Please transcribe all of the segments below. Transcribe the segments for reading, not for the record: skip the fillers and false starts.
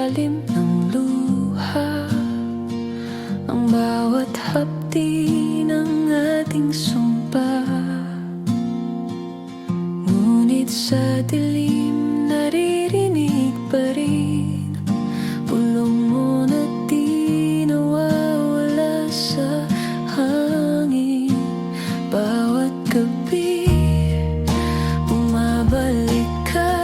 ilalim ng luha, ang bawat hapdi ng ating sumpa. Ngunit sa dilim naririnig pa rin bulong mo na di nawawala sa hangin. Bawat gabi bumabalik ka,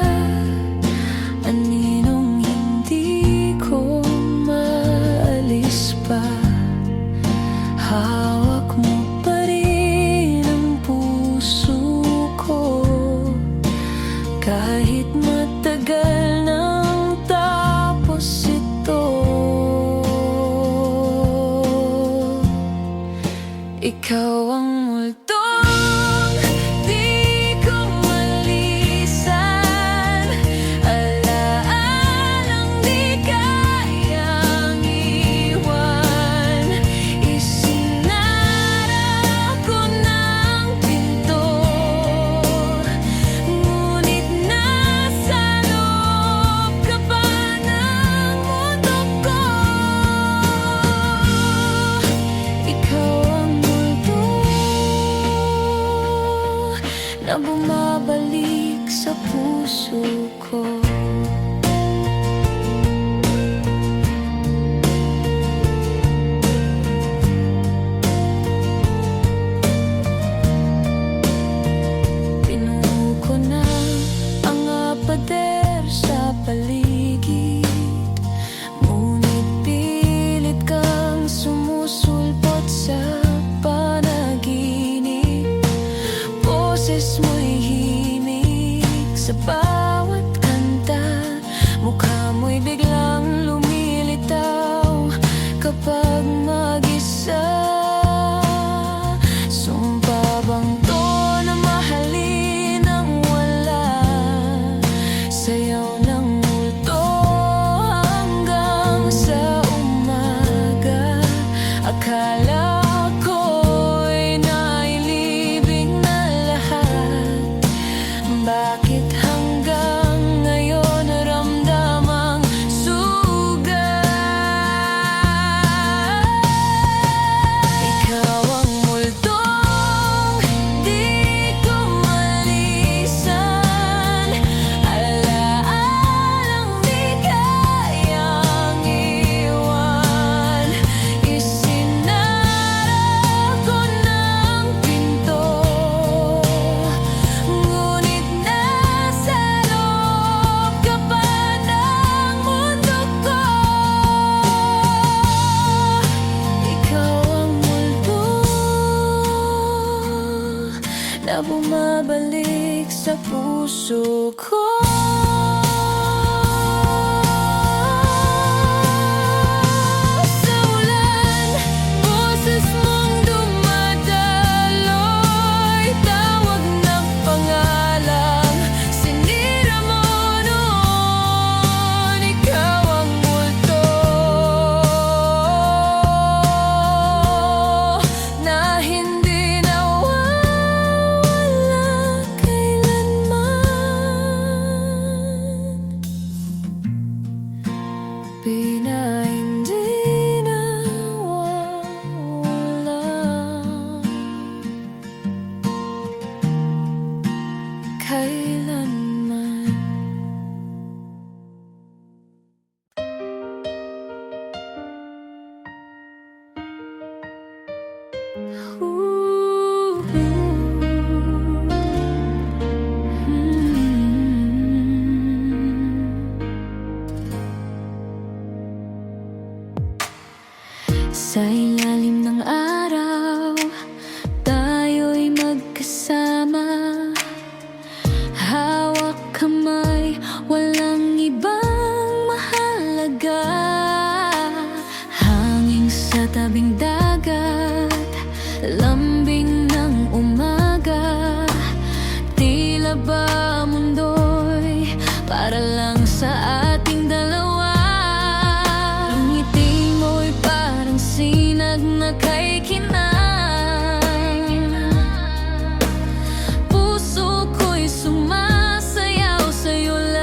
aninong hindi ko maalis pa. Hawak mo pa rin ang puso ko, kahit matagal nang tapos ito. Ikaw ang multong di ko malisan, alaalang di kayang iwan. Isinara ko ng pinto, ngunit nasa loob ka pa ng mundo ko. Ikaw ang multo na bumabalik sa puso ko. Pinuno ko na ang pader sa paligid, ngunit pilit kang sumusulpot sa panaginip. Boses mo'y himig sa bawat kanta, mukha mo'y biglang lumilitaw kapag mag-isa. Sumpa bang to na mahalin ang wala, sayaw ng multo hanggang sa umaga. Akala ko'y nailibing na lahat, bakit hanggang ngayon naramdamang sugat? Ikaw ang multong di ko malisan, alaalang di kayang iwan. Isinara ko ng pinto, ngunit nasa loob ka pa ng mundo ko. Ikaw ang multo na bumabalik sa puso ko. Sa ulan, boses mong dumadaloy, tawag ng pangalan, sinira mo noon. Ikaw ang multo na hindi nawawala kailanman. Hindi nawawala kailanman. Sa ilalim ng araw, tayo'y magkasama, hawak kamay, walang ibang mahalaga. Hangin sa tabing dagat, lambing ng umaga, tila ba mundo'y para lang sa ating dalawa. Ang ngiti mo'y parang sinag na kay kinang, puso ko'y sumasayaw sa'yo lang.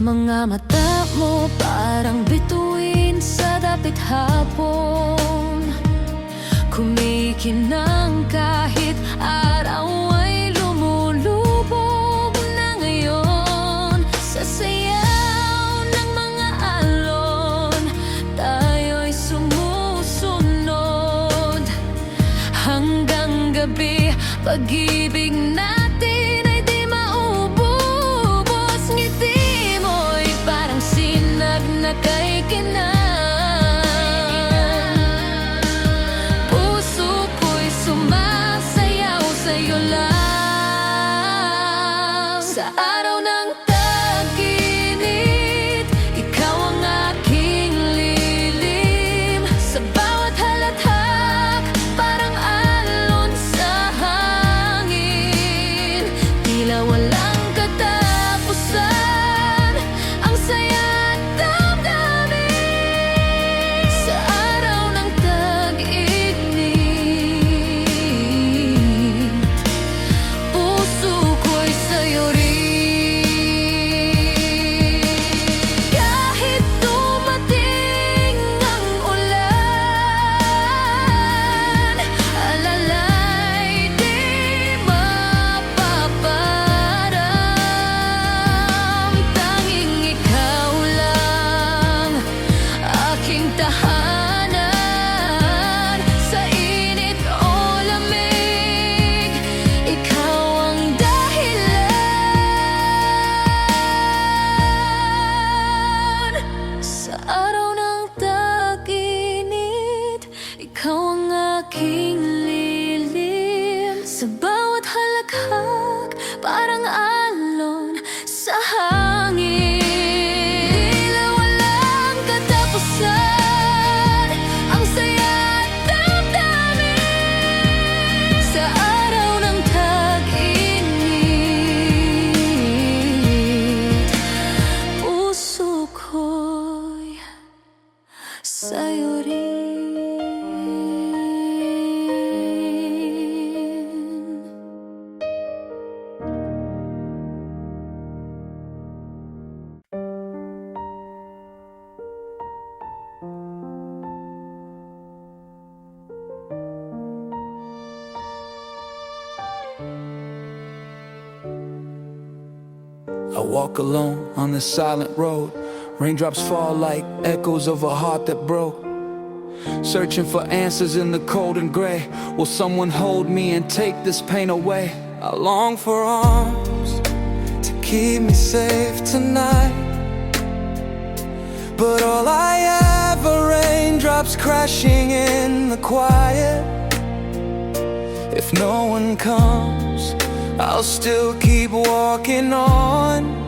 Mga mata mo parang bituin sa dapit hapon, kumikinang kahit araw ay lumulubog na ngayon. Sa sayaw ng mga alon, tayo'y sumusunod hanggang gabi. Pag-ibig natin ay di maububos. Ngiti mo'y parang sinag na kay kinang. Puso ko'y sumasayaw sa'yo lang. Sa araw ng tag-init, ikaw ang aking lilim. Sa bawat halakhak, parang alon sa hangin. Tila walang katapusan ang saya at damdamin. Sa araw ng tag-init, puso ko'y sa'yo rin. Kahit dumating ang ulan, alalay di mapaparam. Tanging ikaw lang aking tahanan. Sa init o lamig, ikaw ang dahilan. Sa araw ng tag-init, ikaw ang aking lilim. Sa bawat halakhak, parang alon sa hangin. Tila walang katapusan ang saya at damdamin. Sa araw ng tag-init, puso ko'y sa'yo rin. I walk alone on this silent road. Raindrops fall like echoes of a heart that broke. Searching for answers in the cold and gray. Will someone hold me and take this pain away? I long for arms to keep me safe tonight, but all I have are raindrops crashing in the quiet. If no one comes, I'll still keep walking on,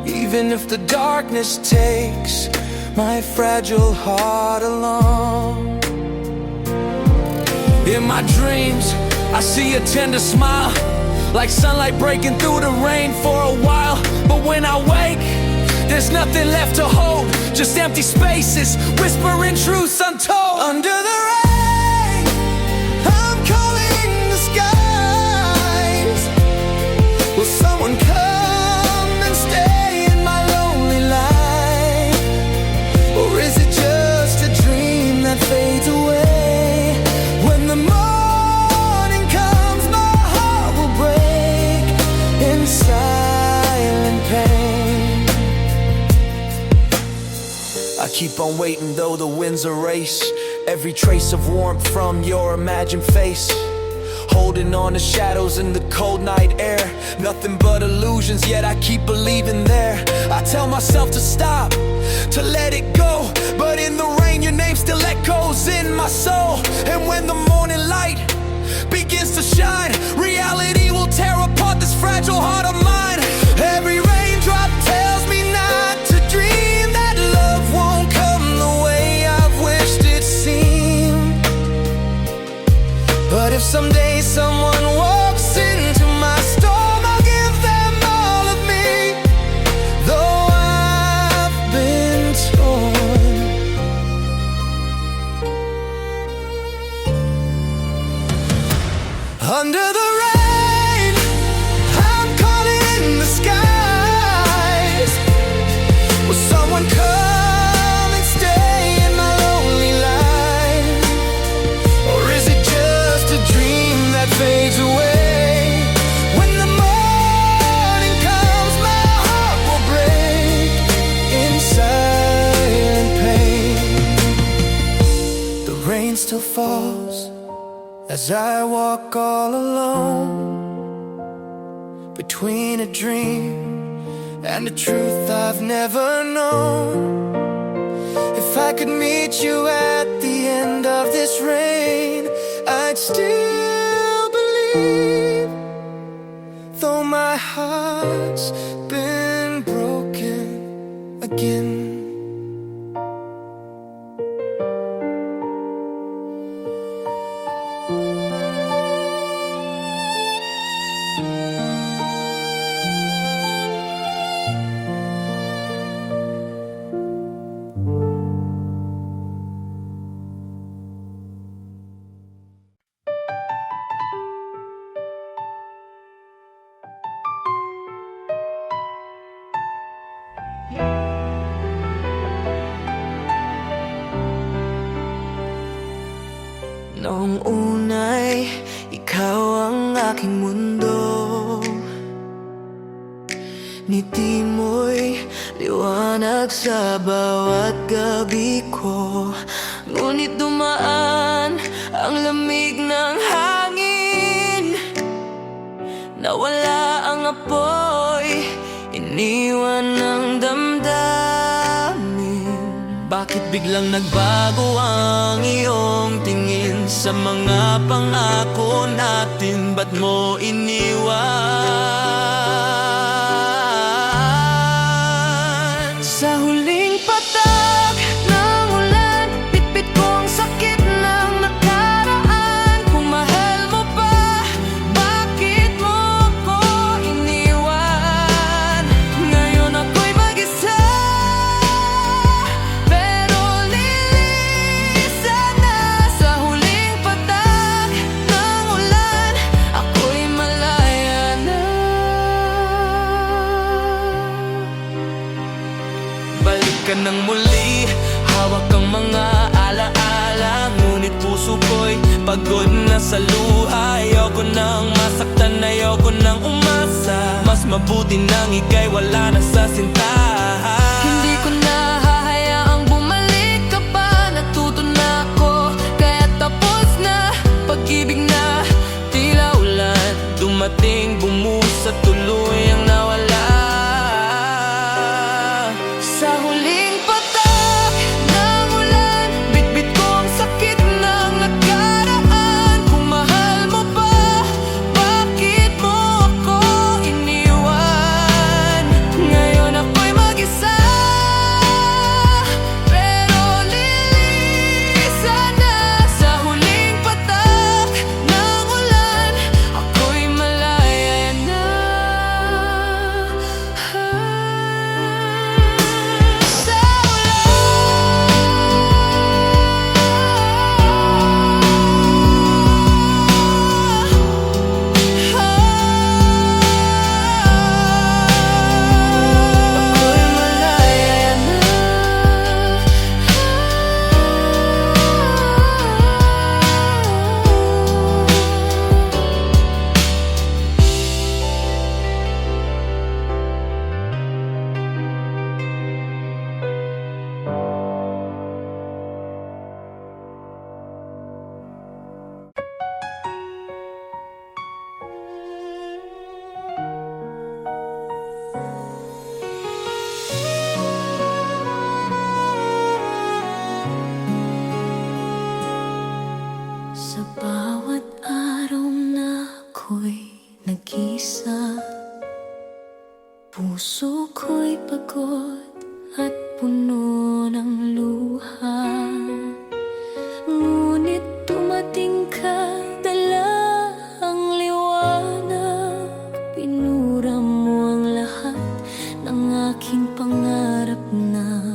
even if the darkness takes my fragile heart along. In my dreams, I see a tender smile, like sunlight breaking through the rain for a while. But when I wake, there's nothing left to hold, just empty spaces, whispering truths untold. Under the rain, I'm calling the skies. Will someone come and stay in my lonely life? Or is it just a dream that fades away? When the morning comes, my heart will break in silent pain. I keep on waiting though the winds erase every trace of warmth from your imagined face. Holding on to shadows in the cold night air, nothing but illusions, yet I keep believing there. I tell myself to stop, to let it go, but in the rain your name still echoes in my soul. And when the morning light begins to shine, reality will tear apart this fragile heart of mine. Every raindrop tells me not to dream, that love won't come the way I've wished it seemed. But if someday someone walks into my storm, I'll give them all of me, though I've been torn. Under the rain, I'm calling the skies. As I walk all alone between a dream and a truth I've never known. If I could meet you at the end of this rain, I'd still believe, though my heart's been broken again. Noong unay, ikaw ang aking mundo. Ngiti mo'y liwanag sa bawat gabi ko. Ngunit dumaan ang lamig ng hangin, nawala ang apoy, iniwan ng damdamin. Bakit biglang nagbago ang iyong tingin sa mga pangako natin? Ba't mo iniwan? Sa huling patak ng ulan, bitbit ko ang sakit ng nakaraan. Kung mahal mo pa, bakit mo ko iniwan? Ngayon ako'y mag-isa, pero lilisan na. Sa huling patak ng ulan, ako'y malaya na. Balik ka nang muli, hawak ang mga alaala. Ngunit puso ko'y pagod na sa luha. Ayoko nang masaktan, ayoko nang umasa. Mas mabuti nang ika'y wala na sa sinta. Hindi ko na hahayaang bumalik ka pa. Natuto na ako, kaya tapos na. Pag-ibig na tila ulan, Dumating, bumuhos at tuluyang nawala. sa huling patak ng ulan, bitbit ko ang sakit ng nakaraan. Kung mahal mo pa, bakit mo ako iniwan? Ngayon ako'y mag-isa, pero lilisan na. Sa huling patak ng ulan, ako'y malaya na. Sa ako'y malaya na. Sa bawat araw na ako'y nag-isa, puso ko'y pagod at puno ng luha. Ngunit dumating ka, dala ang liwanag. Pinura mo ang lahat ng aking pangarap na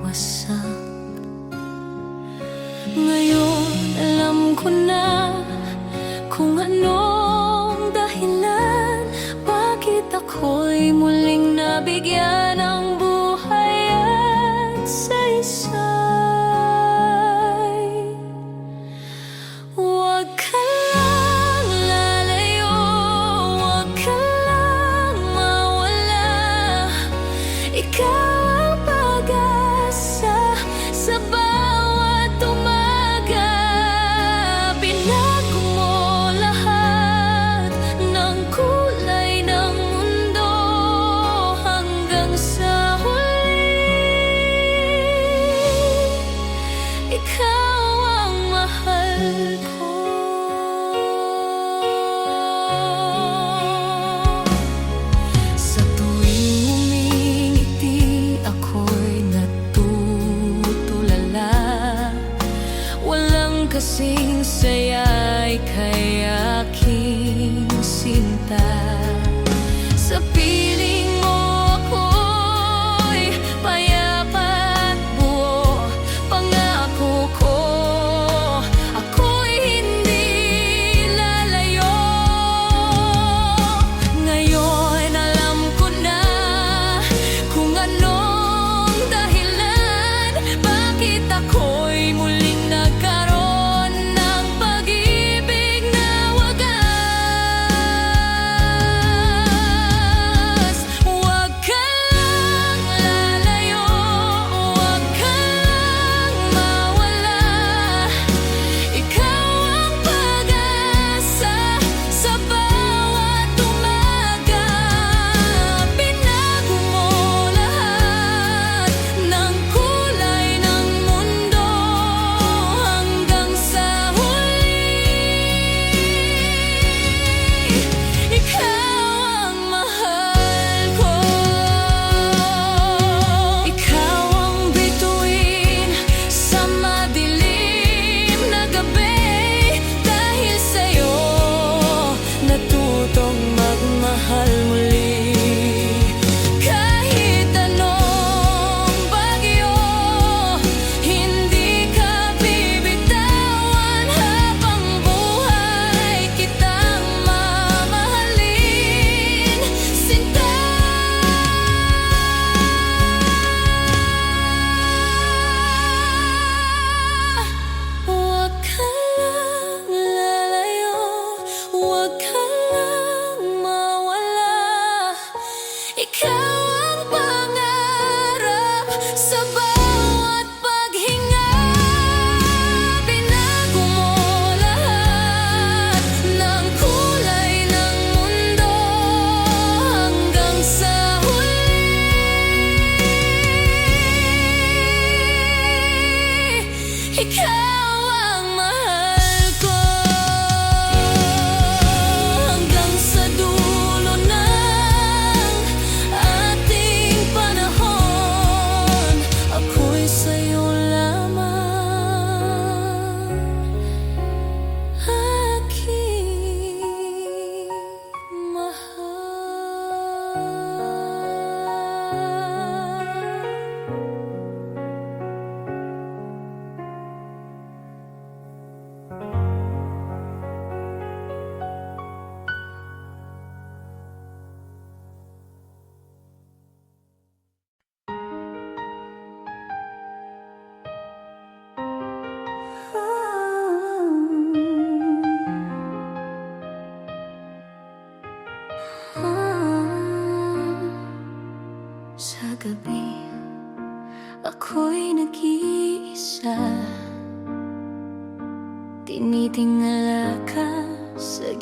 wasak. Ngayon alam ko na kung anong dahilan, bakit ako'y muling nabigyan ng buhay at saysay. Huwag ka lang lalayo, huwag ka lang mawala. Ikaw ang pag-asa sa bawat umaga. Binago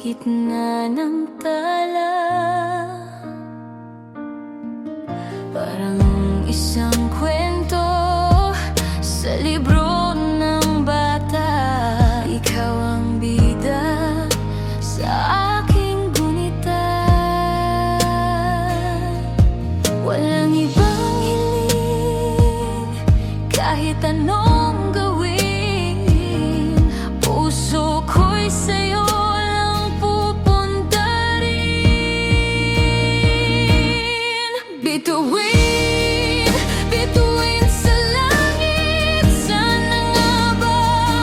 gitna ng tala, parang isang kwento sa libro ng bata. Ikaw ang bida sa aking gunita. Walang ibang hiling, kahit anong gawin. Puso ko'y sa'yo lang pupunta rin. Bituin, bituin sa langit. Sana nga ba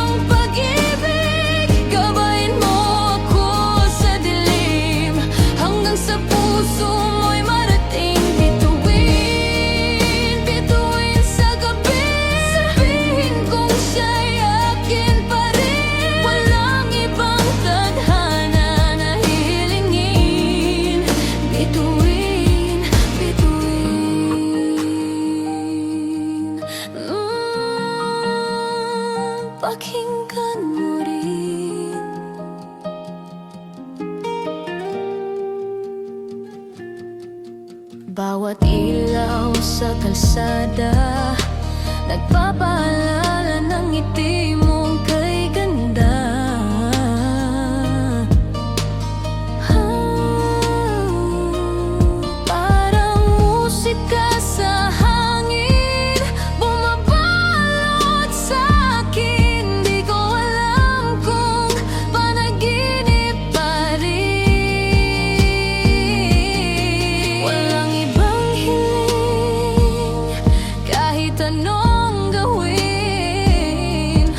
ang pag-ibig? Gabayin mo ako sa dilim, hanggang sa puso mo'y marating. Bituin, bituin sa gabi. Sabihin kong siya'y akin pa rin. Walang ibang tadhana na hihilingin. Bituin, bituin. Pakinggan mo rin. Bawat ilaw sa kalsada nagpapaalala ng ngiti mong kay ganda. Parang musika sa hangin, bumabalot sa akin. Di ko alam kung panaginip pa rin. Walang ibang hiling, kahit anong gawin.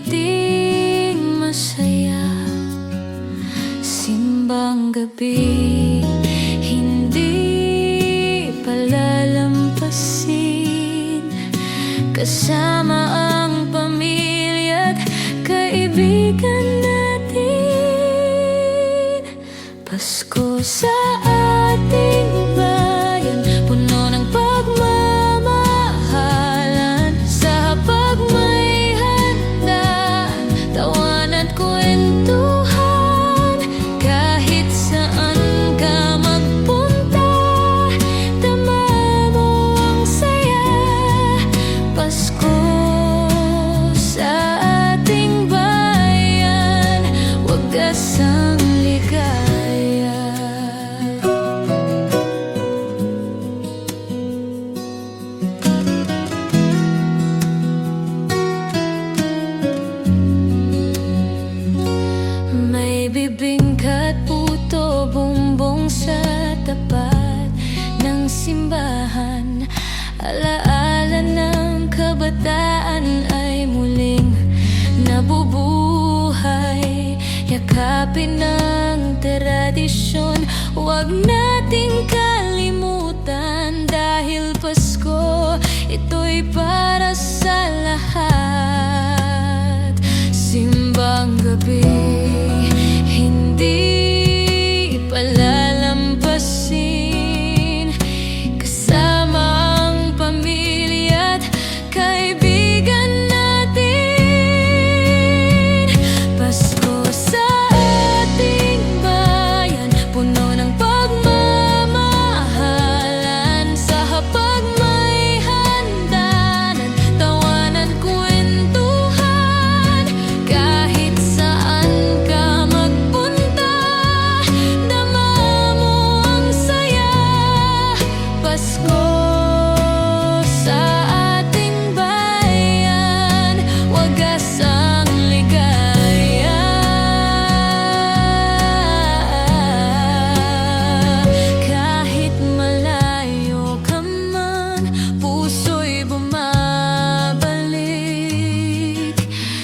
ating masaya. Simbang gabi, hindi palalampasin, kasama ang pamilya at kaibigan natin. Pasko sa ating bayan, puno ng pagmamahalan. Sa hapag may handaan, tawanan at kwentuhan. Kahit saan ka magpunta, tama mo ang saya. Pasko sa ating bayan, wagas ang ligaya. May bibingka at puto, bumbong sa tapat ng simbahan. Alaala ng kabataan ay muling nabubuhay. Yakapin ang tradisyon, huwag nating kalimutan. Dahil Pasko, ito'y para sa lahat. Simbang gabi, hindi palalampasin, kasama ang pamilya at kaibigan natin. Pasko sa ating bayan, puno ng pagmamahalan. Sa hapag may handanan, tawanan, kwentuhan. Kahit saan ka magpunta, dama mo ang saya. Pasko sa ating bayan, wagas ang ligaya. Kahit malayo ka man, puso'y bumabalik.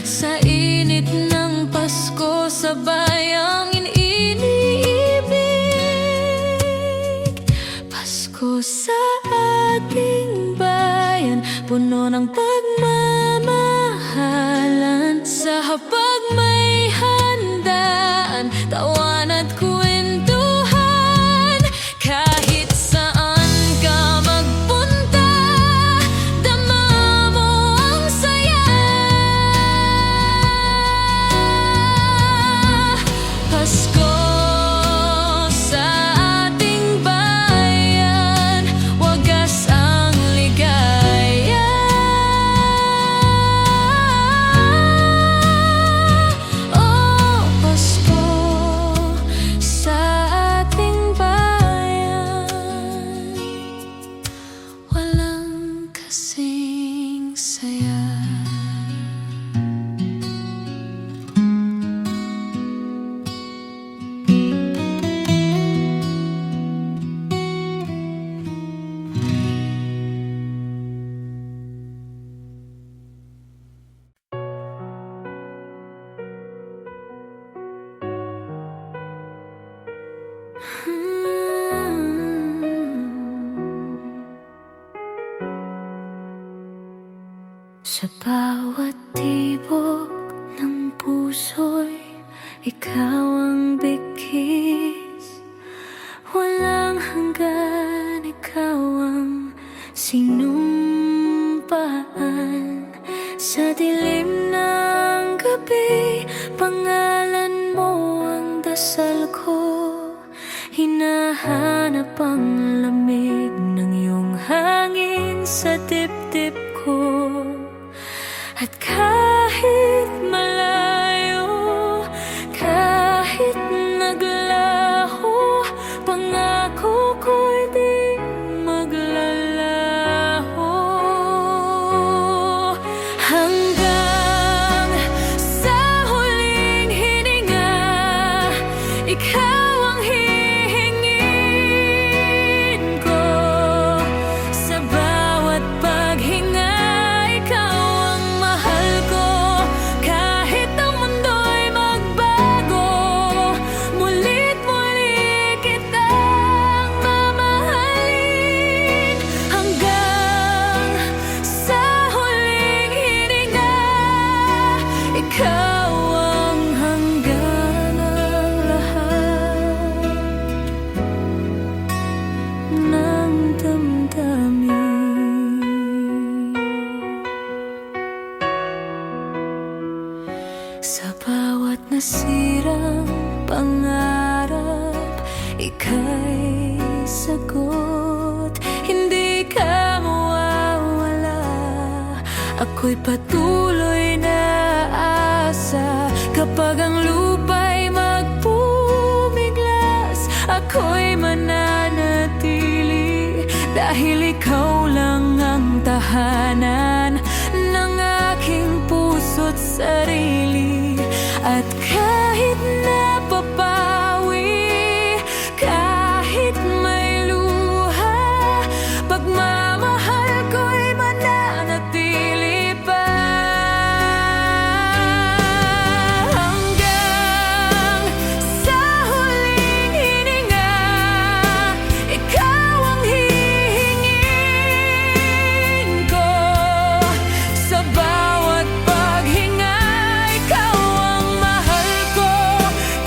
Sa init ng Pasko, sabay ang iniibig. Pasko sa ating bayan, puno ng pagmamahalan. Sa hapag may handaan, tawan at kwentuhan. Kahit saan ka magpunta, dama mo ang saya. Pasko sa ating bayan, wagas ang ligaya. Oh, Pasko sa ating bayan, walang kasing saya. Sa bawat tibok ng puso'y ikaw ang bigkis. Walang hanggan, ikaw ang sinumpaan. Sa dilim ng gabi, pangalan mo ang dasal ko. Hinahanap ang lamig ng iyong hangin sa dibdib ko. At kahit malayo, kahit naglaho, pangako ko'y di maglalaho. Hanggang sa huling hininga, ikaw ang hihingin ko. Sa bawat nasirang pangarap, ika'y sagot. Hindi ka mawawala, ako'y patuloy na asa. Kapag ang lupa'y magpumiglas, ako'y mananatili. Dahil ikaw lang ang tahanan ng aking puso't sarili. At kahit napapawi, kahit may luha, pagmamahal ko'y mananatili pa. Hanggang sa huling hininga, ikaw ang hihingin ko. Sa bawat paghinga, ikaw ang mahal ko.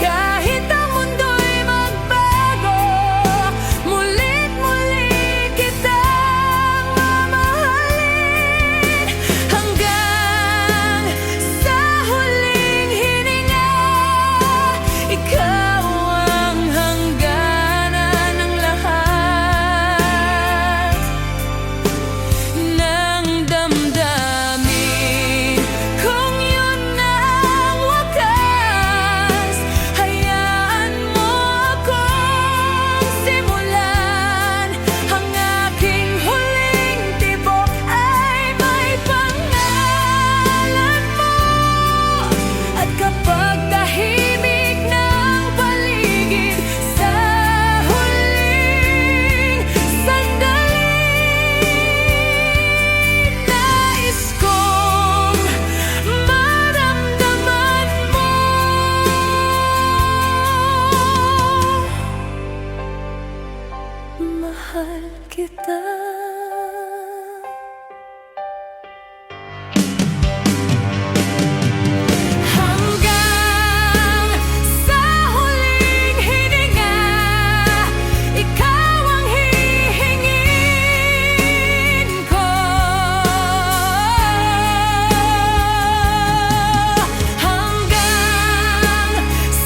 Kahit ang mundo'y magbago, mulit muli kitang mamahalin. Hanggang sa huling hininga, ikaw ang hangganan ng lahat ng damdamin. Kung yun ang wakas, hayaan mo akong simulan. Ang aking huling tibok ay may pangalan mo. At kapag tahimik ng paligid, sa huling sandali, nais kong maramdaman mo. Mahal kita. Hanggang sa huling hininga, ikaw ang hihingin ko. Hanggang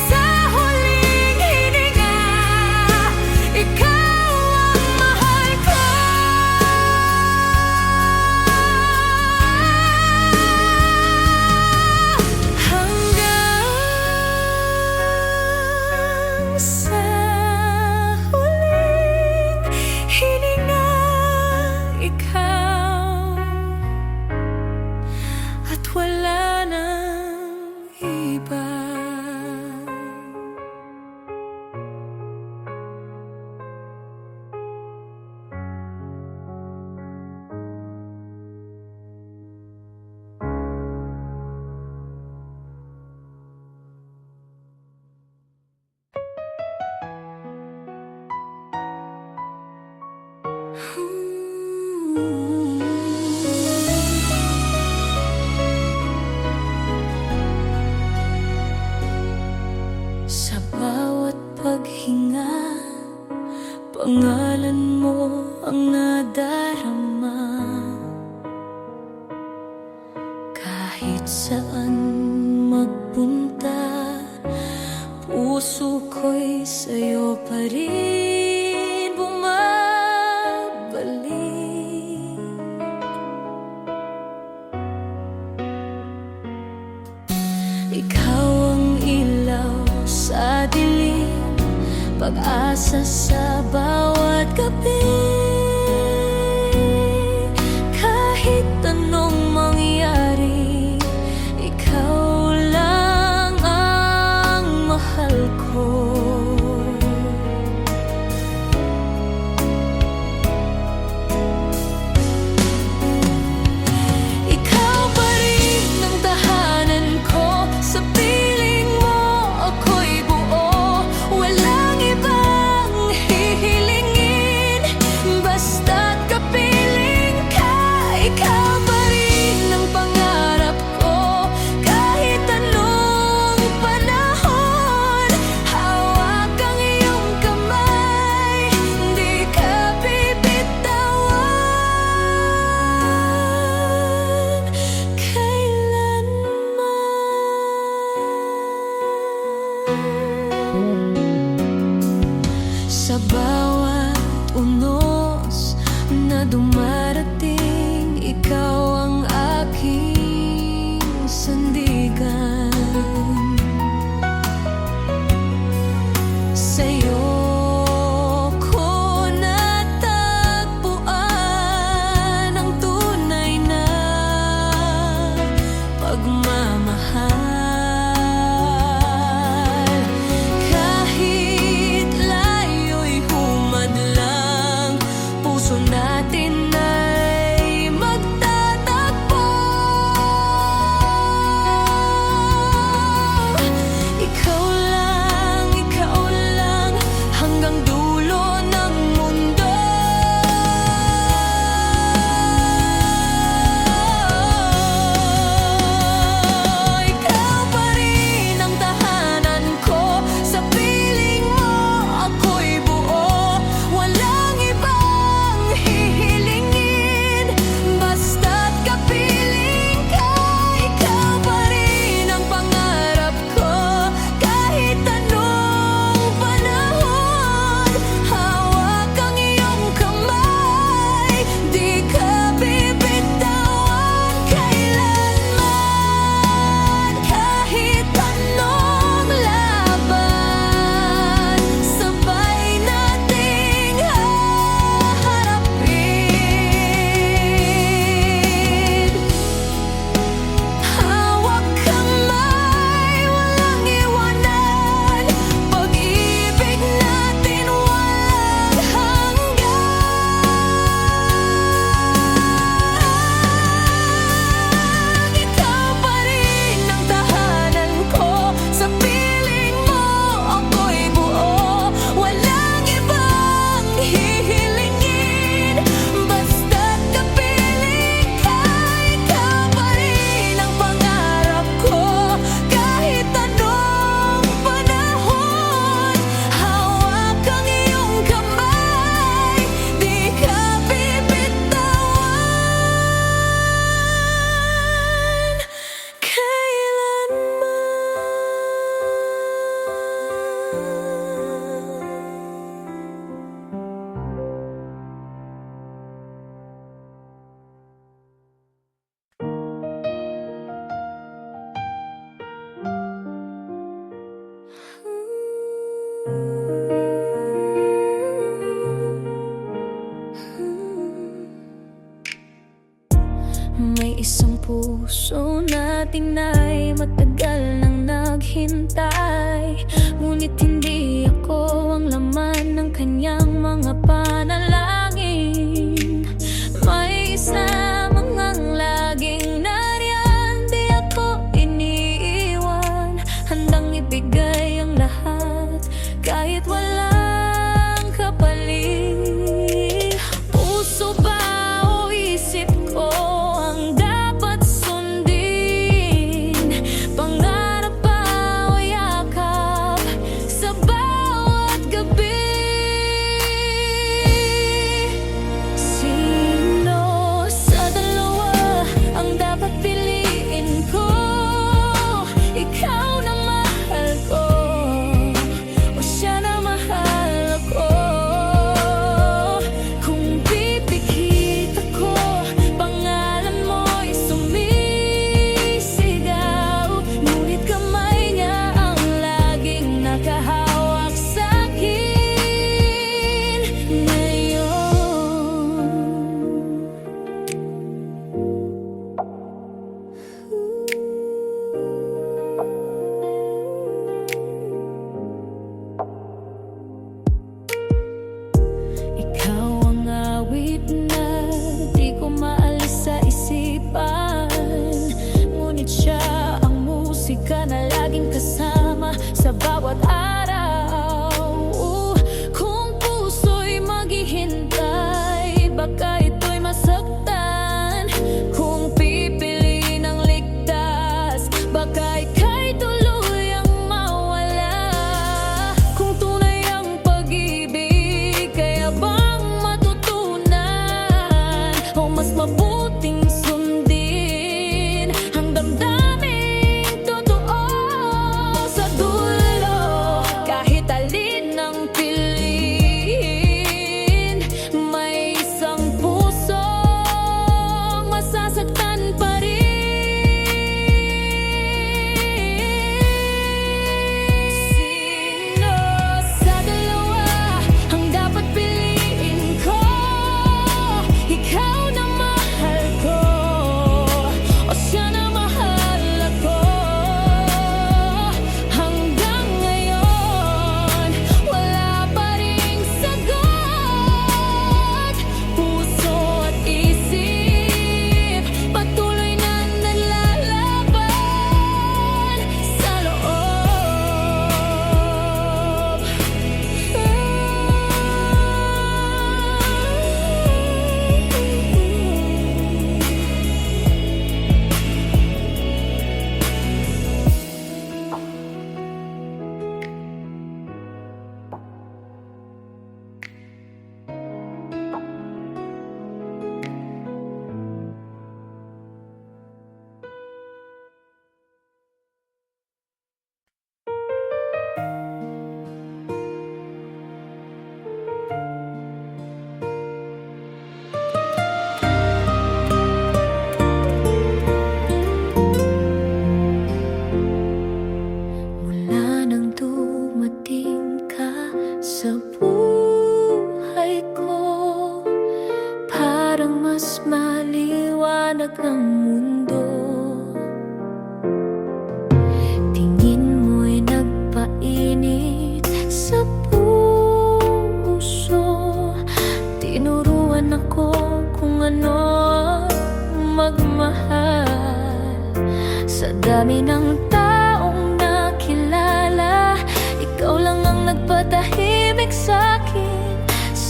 sa huling hininga, ikaw ang mahal ko. Hanggang sa huling hininga, ikaw at wala nang iba. Sa bawat paghinga, pangalan mo ang nadarama. Kahit saan magpunta, puso ko'y sa'yo pa rin bumabalik. Ikaw ang ilaw sa dilim, pag-asa sa bawat gabi. Kahit anong mangyari, ikaw lang ang mahal ko. Ikaw pa rin ang tahanan ko. Sa piling mo ako'y buo. Walang ibang hihilingin. dumarating, ikaw ang aking sandigan. Sa'yo ko natagpuan ang tunay na pagmamahal. Kahit layo'y humadlang, puso natin ay magtatagpo. Ikaw lang, hanggang dulo ng mundo. Ikaw pa rin ang tahanan ko, sa piling mo ako'y buo. Walang ibang hihilingin, basta't kapiling ka. Ikaw pa rin ang pangarap ko, kahit anong panahon. Hawak ang iyong kamay, di ka bibitawan kailanman. Kahit anong laban, sabay nating haharapin. Hawak kamay, walang iwanan, pag-ibig natin walang hanggan. Ikaw pa rin ang tahanan ko, sa piling mo ako'y buo. Walang ibang hihilingin, basta't kapiling ka. Ikaw pa rin ang pangarap ko, kahit anong panahon. Hawak ang iyong kamay, di ka bibitawan kailanman. May isang puso na tinay, matagal nang naghintay. Ngunit hindi ako ang laman ng kanyang mga panalangin. May isang ang laging nariyan, di ako iniiwan. Handang ibigay ang lahat, kahit walang kapalit. Puso ba o isip ko ang dapat sundin? Pangarap ba o yakap sa bawat gabi? Sino sa dalawa ang dapat piliin ko? Ikaw na mahal ko, o siya na mahal ako? Kung pipikit ako, pangalan mo'y sumisigaw. Ngunit kamay niya ang laging nakahawak sa'kin ngayon. Ikaw ang awit na di ko maalis sa isipan. Ngunit siya ang musika na laging kasama sa bawat araw. Kung puso'y maghihintay, baka ito'y masaktan. Kung pipiliin ang ligtas, baka ika'y tuluyang mawala. Kung tunay ang pag-ibig, kaya bang matutunan? O mas mabuting sundin ang damdaming totoo?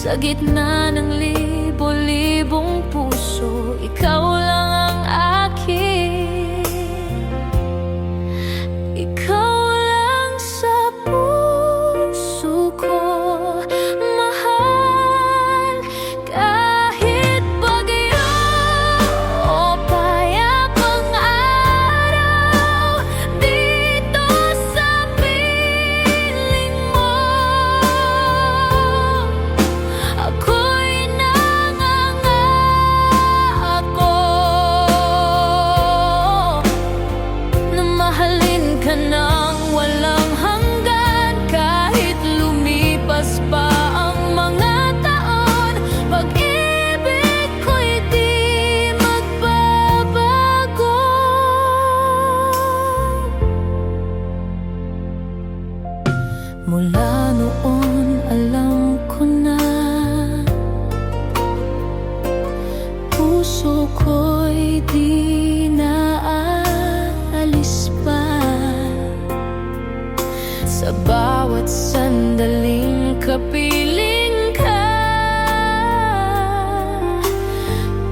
Sa gitna ng libo-libong puso, ikaw lang ang akin. Ikaw lang sa puso ko, mahal. Kahit bagyo o payapang araw, dito sa piling mo, ako'y nangangako na mahalin ka ng walang hanggan. Kahit lumipas pa ang mga taon, pag-ibig ko'y di magbabago. Mula noon alam ko na, puso ko'y di na aalis pa. Sa bawat sandaling kapiling ka,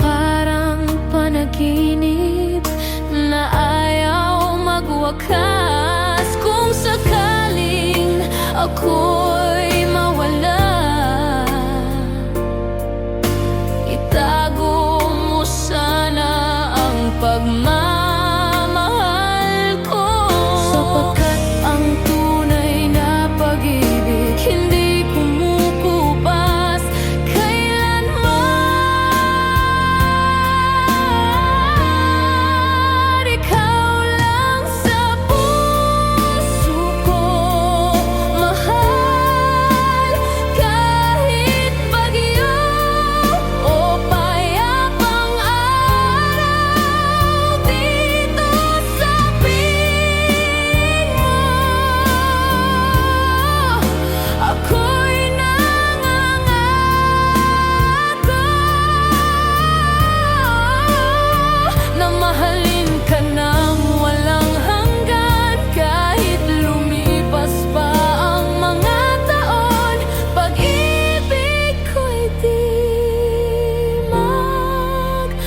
parang panaginip na ayaw magwakas. Kung sakaling ako'y mawala, itago mo sana ang pagmamahal ko. Sapagkat ang tunay na pag-ibig hindi kumukupas kailanman. Ikaw lang sa puso ko, mahal. Kahit bagyo o payapang araw, dito sa piling mo, ako'y nangangako na mahalin ka ng walang hanggan. Kahit lumipas pa ang mga taon, pag-ibig ko'y di magbabago.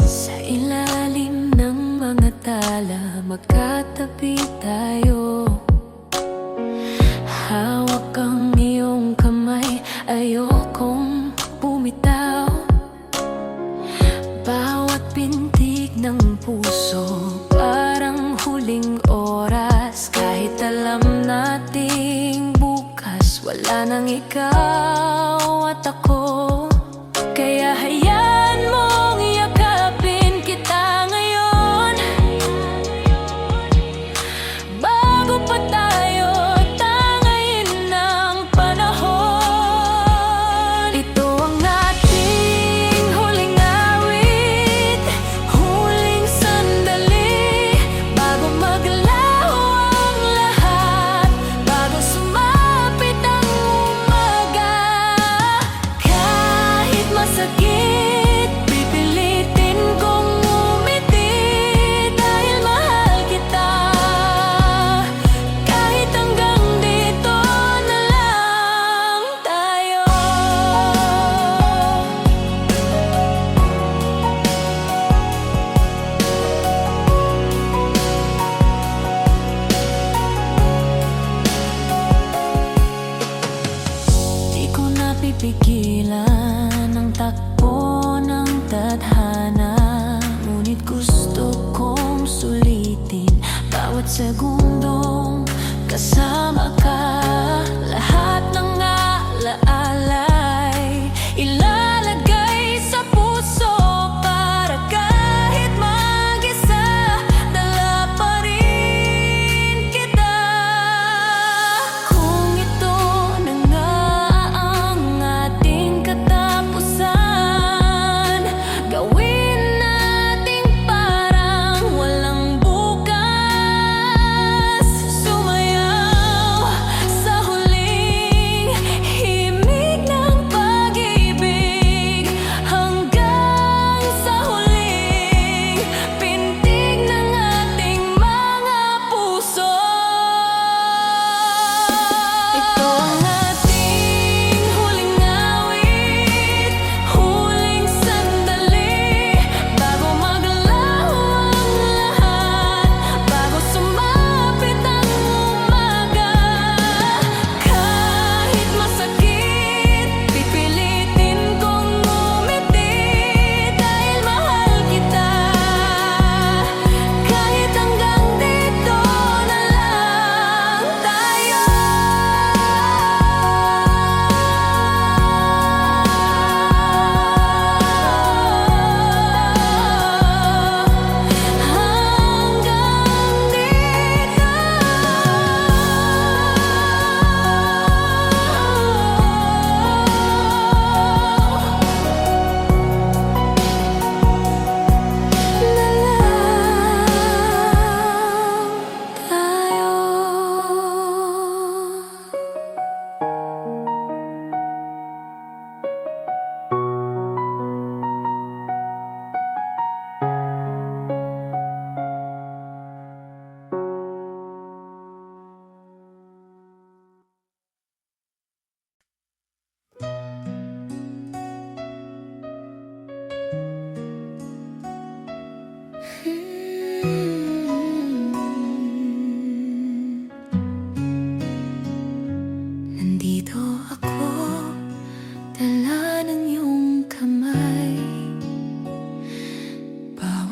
Sa ilalim ng mga tala, magkatabi tayo. Hawak ang iyong kamay, ayokong bumitaw. Bawat pintig ng puso, parang huling oras. Kahit alam nating bukas, wala nang ikaw at ako. Kaya hayaan mong yakapin kita ngayon, bago pa tayo tangayin ng panahon. Ito ang ating huling awit, huling sandali, bago maglaho ang lahat, bago sumapit ang umaga.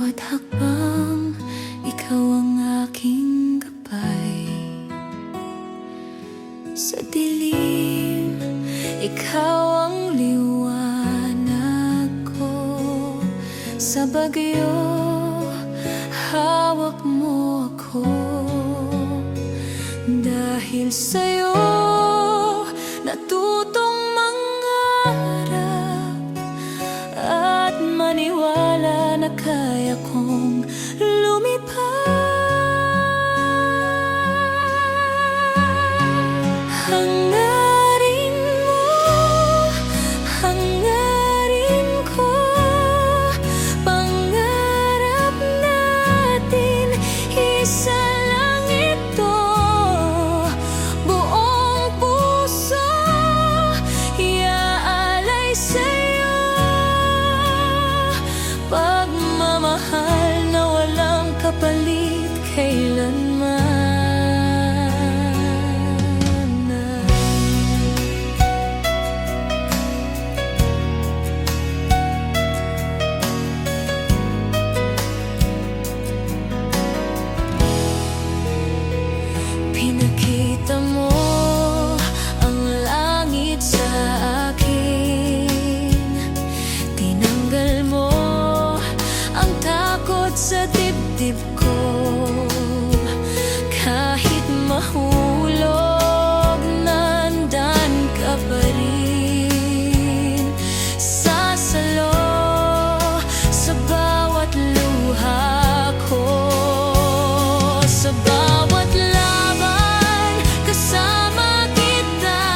bawat hakbang, ikaw ang aking gabay. Sa dilim, ikaw ang liwanag ko. Sa bagyo, hawak mo ako. Dahil sa'yo, natutong mangarap at maniwala na kaya kong lumipad. Hangarin mo, hangarin ko, pangarap natin, isa lang ito. Buong puso, iaalay sa'yo. Pagmamahal na walang kapalit kailanman. Pinakita mo ang langit sa akin. Tinanggal mo ang takot sa dibdib ko. Kahit mahulog, nandyan ka pa rin. Sasalo sa bawat luha ko. Sa bawat laban, kasama kita.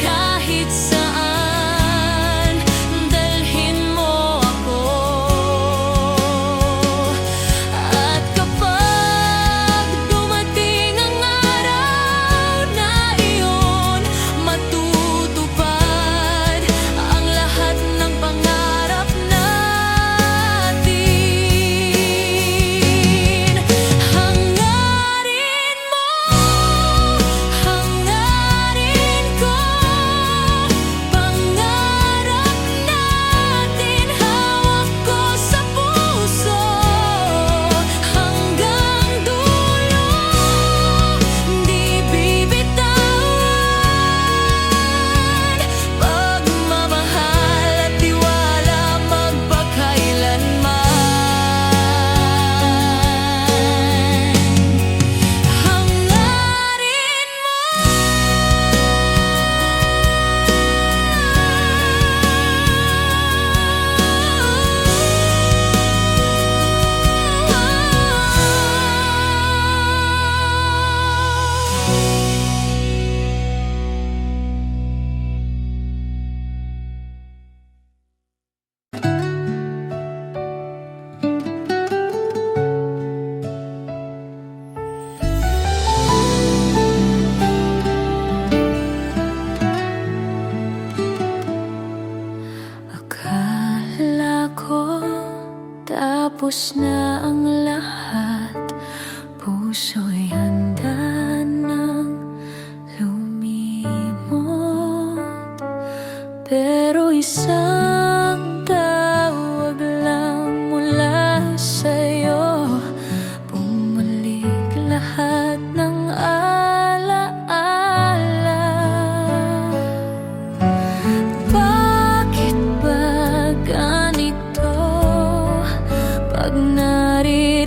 Kahit saan, dalhin mo ako. At kapag dumating ang araw na iyon, matutupad ang lahat ng pangarap natin. Hangarin mo, hangarin ko, pangarap natin, hawak ko sa puso. Hanggang dulo, di bibitawan. Pagmamahal at tiwala magpakailanman. Hangarin mo. Akala ko tapos na ang lahat. Puso'y handa nang lumimot. Pero isang tawag lang mula sa'yo, bumalik lahat ng alaala. Bakit ba ganito? Pag naririnig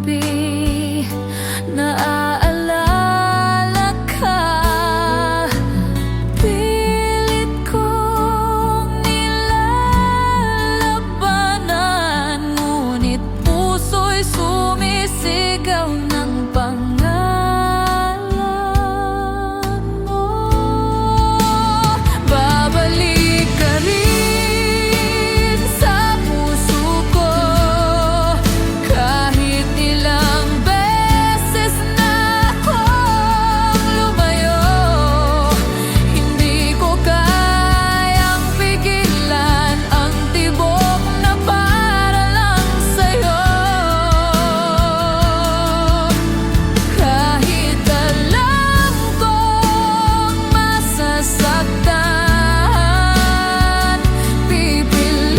gabi naaalala ka. Pilit kong nilalabanan, ngunit puso'y sumisigaw ng pangalan mo. Babalik ka rin sa puso ko, kahit ilang beses na akong lumayo. Hindi ko kayang pigilan ang tibok na para lang sa'yo. Kahit alam kong masasaktan, pipiliin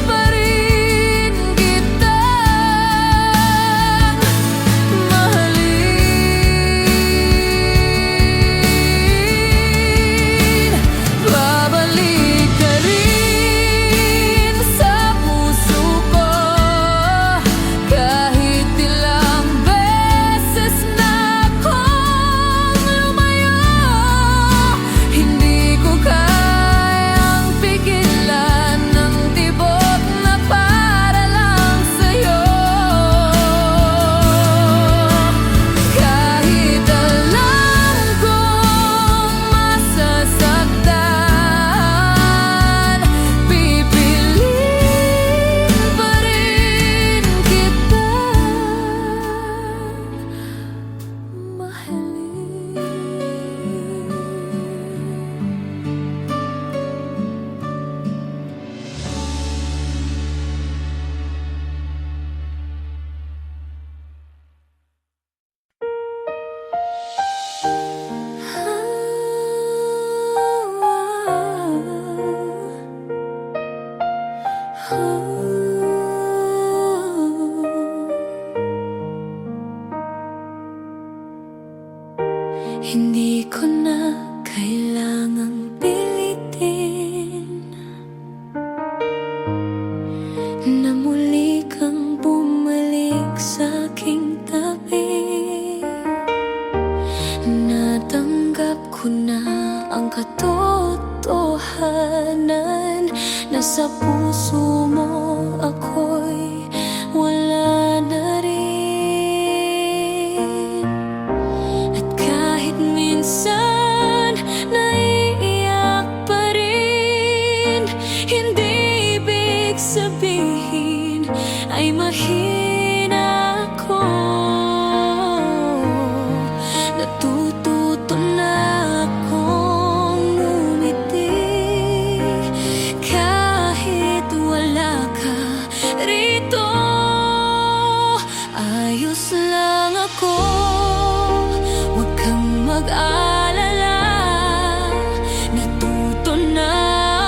pa rin kitang mahalin. Babalik ka rin sa puso ko, kahit ilang beses na akong lumayo. Hindi ko kayang pigilan ang tibok na para lang sa'yo. Kahit alam kong masasaktan, pipiliin pa rin kitang mahalin. Hindi ko na kailangang pilitin na muli kang bumalik sa aking tabi. Natanggap ko na ang katotohanan na sa puso mo ako'y wala na rin. At kahit minsan naiiyak pa rin, hindi ibig sabihin ay mahina ako. Natututo na akong ngumiti kahit wala ka rito. Ayos lang ako, huwag kang mag-alala. Natuto na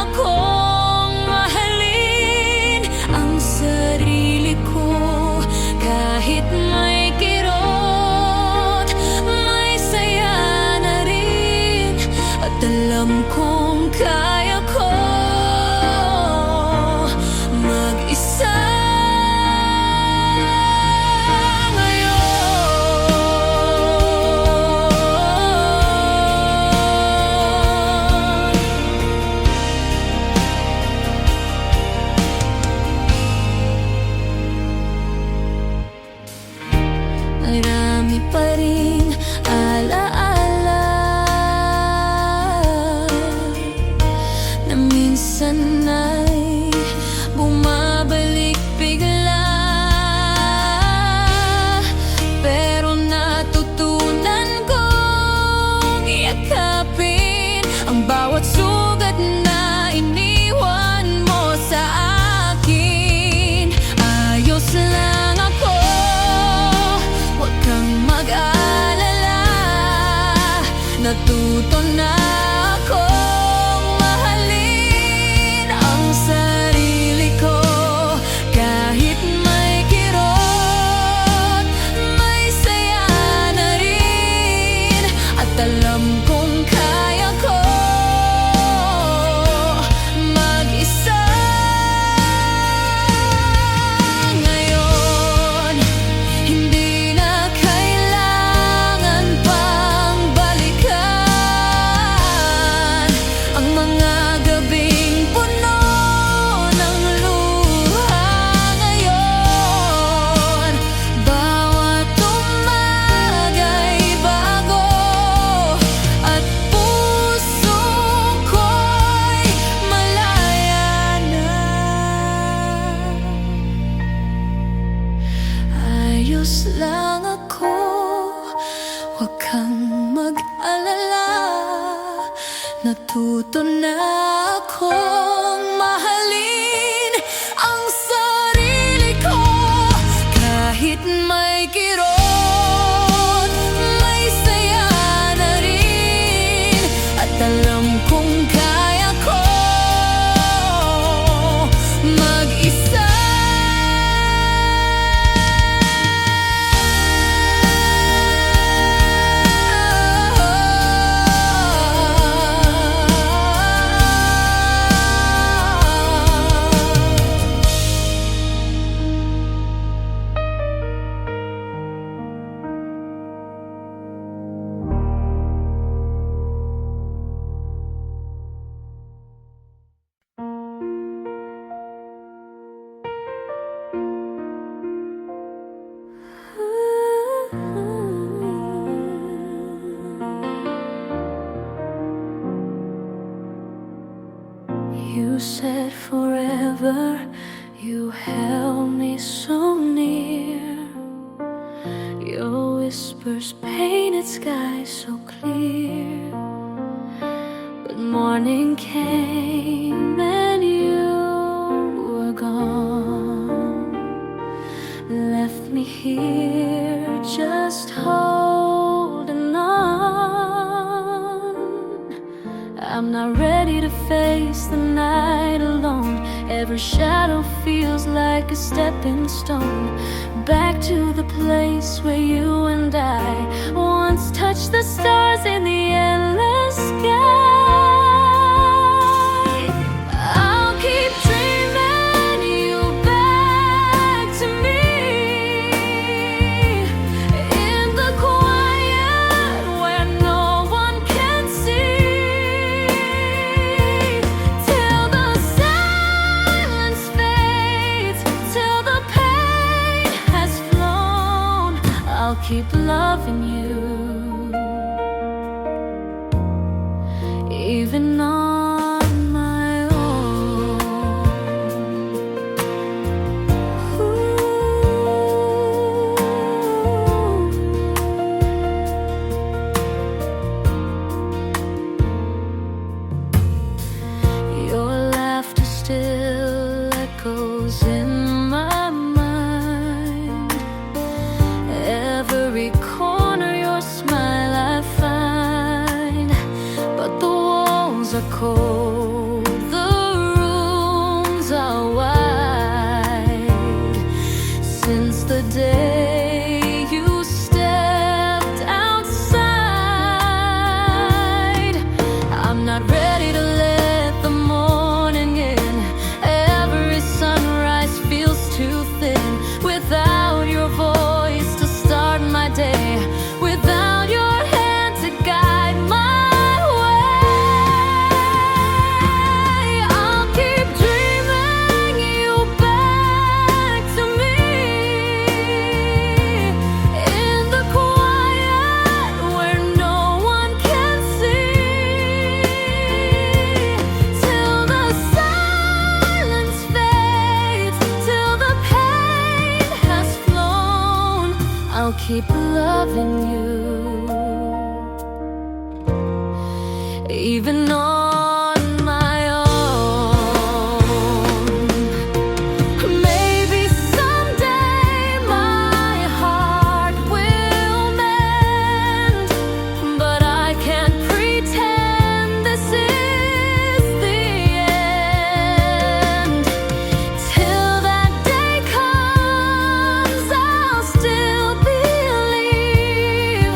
akong mahalin ang sarili ko, kahit may kirot, may saya na rin. At alam kong kaya ko mag-isa ngayon. Marami pa ring alaala na minsan ay bumabalik bigla. Pero natutunan kong yakapin ang bawat sugat na iniwan mo sa akin. Ayos lang ako, huwag kang mag-alala. Natuto na akong mahalin ang akong mahalin ang sarili ko kahit may kirot, may saya na rin. At alam kong kaya ko mag-isa. You said forever, you held me so near. Your whispers painted skies so clear. But morning came and you were gone, left me here just holding on. I'm not ready to face the night alone. Every shadow feels like a stepping stone back to the place where you and I once touched the stars in the endless sky. I'll keep dreaming you back to me in the quiet where no one can see, till the silence fades, till the pain has flown. I'll keep loving you even on my own. Your laughter still echoes in my mind. Every corner your smile I find, but the walls are cold, the rooms are wide. Since the day you stepped outside, I'm not ready to let the morning in. Every sunrise feels too thin without your voice to start my day, without your hand to guide my way. I'll keep dreaming you back to me in the quiet where no one can see, till the silence fades, till the pain has flown. I'll keep loving you even on my own. Maybe someday my heart will mend, but I can't pretend this is the end. Till that day comes, I'll still believe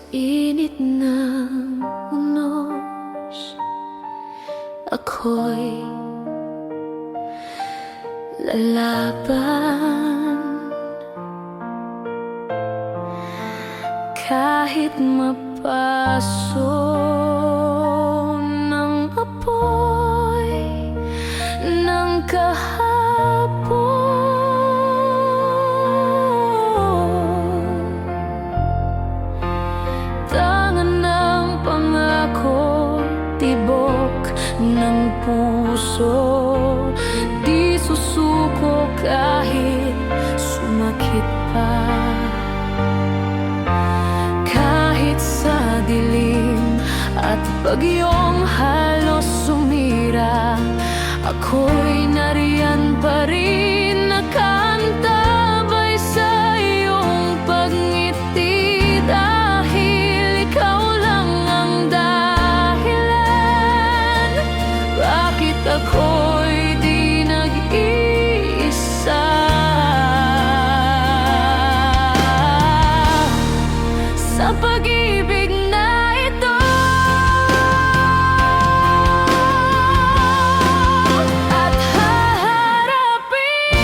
init ng unos, ako'y lalaban kahit mapaso ng apoy ng kahapon. Tangan ng pangako, tibok ng puso, di susuko kahit sumakit pa. Kahit sa dilim at bagyong halos sumira, ako'y nariyan pa rin, nakantabay sa iyong pagngiti. Dahil ikaw lang ang dahilan bakit ako'y di nag-iisa. Sa pag-ibig na ito, at haharapin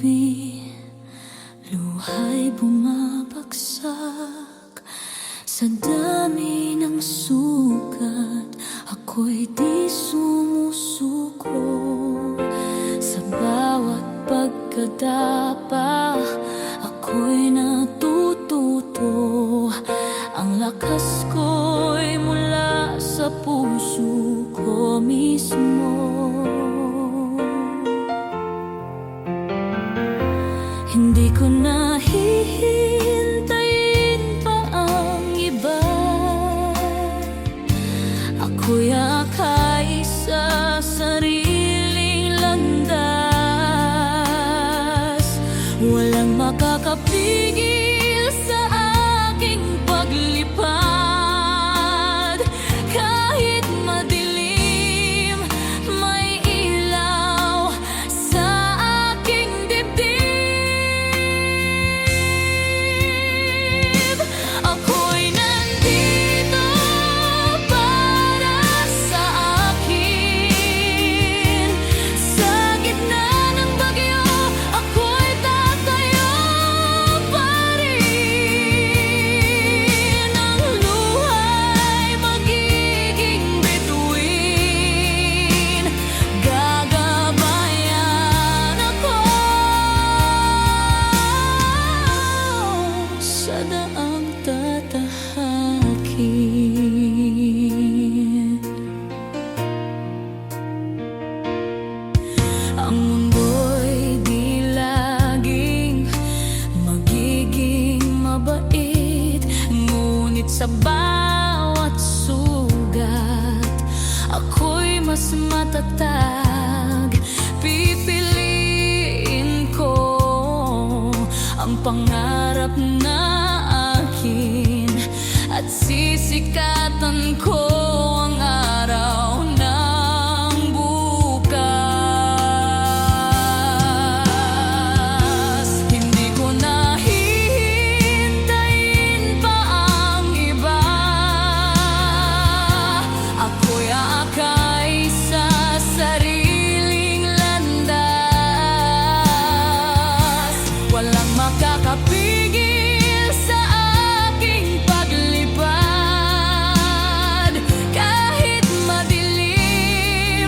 gabi, luha'y bumabagsak. Sa dami ng sugat, ako'y di sumusuko. Sa bawat pagkadapa, ako'y natututo. Ang lakas ko'y mula sa puso ko mismo. Hindi ko na hihintayin pa ang iba. Ako'y akay sa sariling landas. Walang makakapigil sa aking paglipad. Kahit madilim, may ilaw sa aking dibdib. Ako'y nandito para sa akin. Sa gitna ng bagyo, ako'y tatayo pa rin. Ang luha'y magiging bituin. Gagabayan ako sa daang tatahakin. Ang mundo'y di laging magiging mabait, ngunit sa bawat sugat, ako'y mas matatag. Pipiliin ko ang pangarap na akin at sisikatan ko ang araw ng bukas. Hindi ko na hihintayin pa ang iba. Ako'y aakay sa sariling landas. Walang makakapigil sa aking paglipad. Kahit madilim,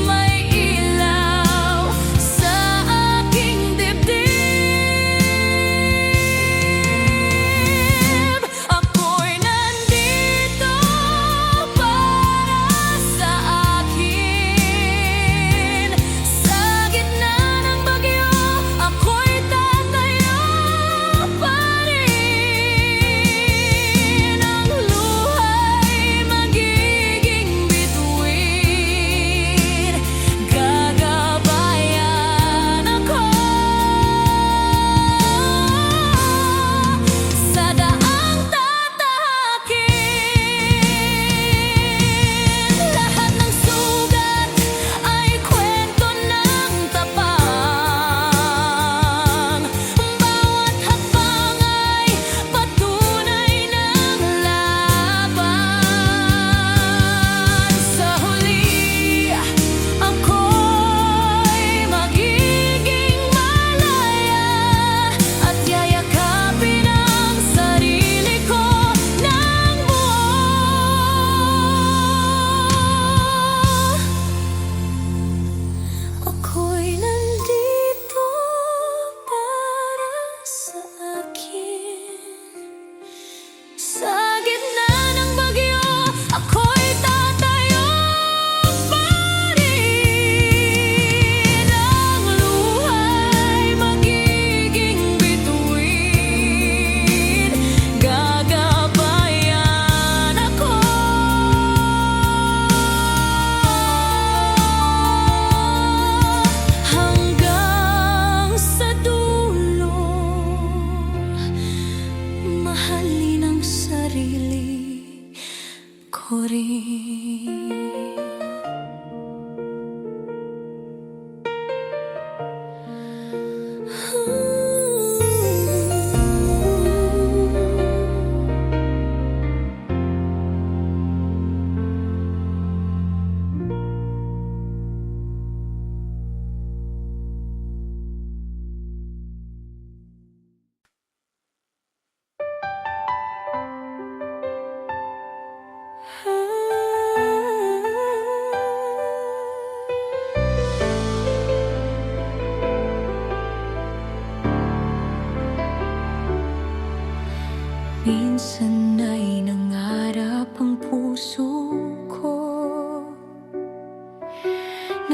may ilaw sa aking dibdib. Ako'y nandito para sa akin. Sa gitna ng bagyo, ako'y tatayo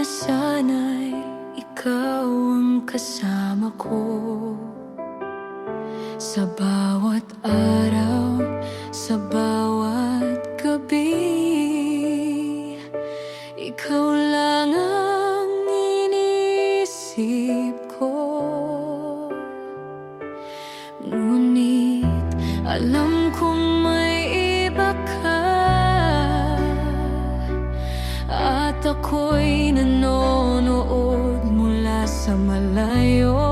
na sana'y ikaw ang kasama ko sa bawat araw, sa bawat gabi. Ikaw lang ang iniisip ko, ngunit alam kong may iba ka, at ako'y nanonood mula sa malayo.